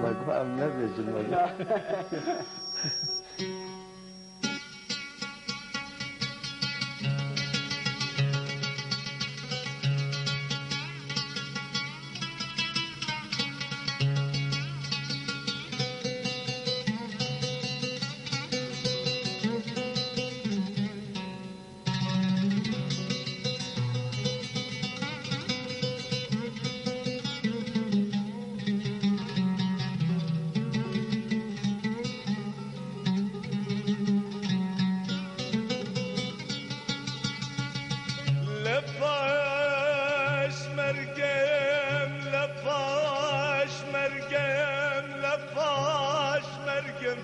مجموعة ما بيجي المجموعة. لفاش مرقم لفاش مرقم لفاش مرقم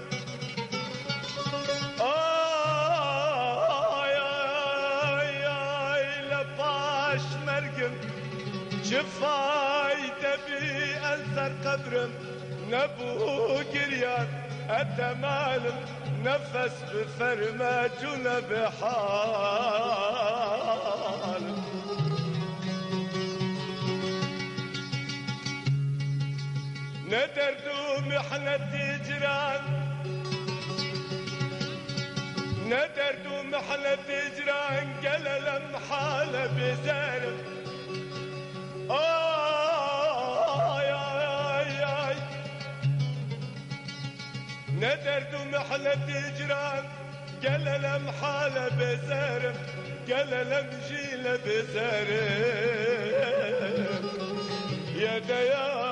آي لفاش مرقم شفايته بأنثر قبرم نبو قريان أتمالم نفس بفرماج ونبحال ندردو محنة جيران ندردو محنة جيران قال لمحالة بزارم ندردو محنة جيران قال لمحالة بزارم قال لمجيلة بزارم يا ديان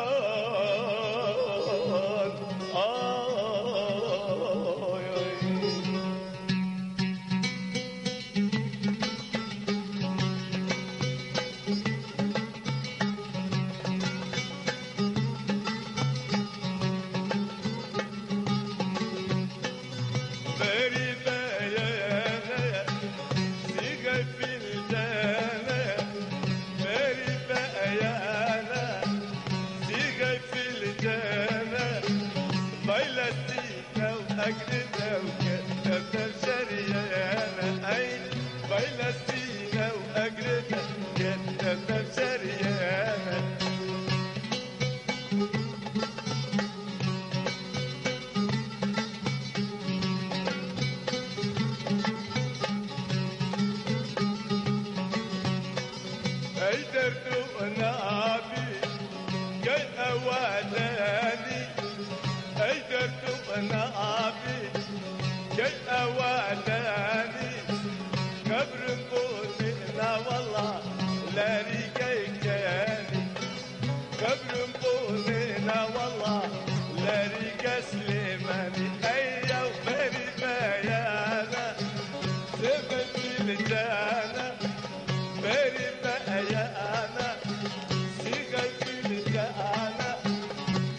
أجرنا وكتبنا بشريانا أي فلسطين وأجرنا كتبنا بشريانا أي دردونا عبي كي أوالاني أي دردونا عبي كي أوالاني قبر نقولنا والله لا ريقيكاني قبر نقولنا والله لا ريقا سليماني أيا وفري بيانا سبت في الجانا فري بيانا سيغل في الجانا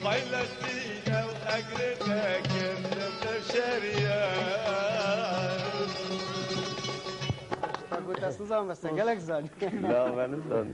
فلسطين وأجرنا كنا بشريان Pergunta Suzan, mas tem que ela لا ما نزل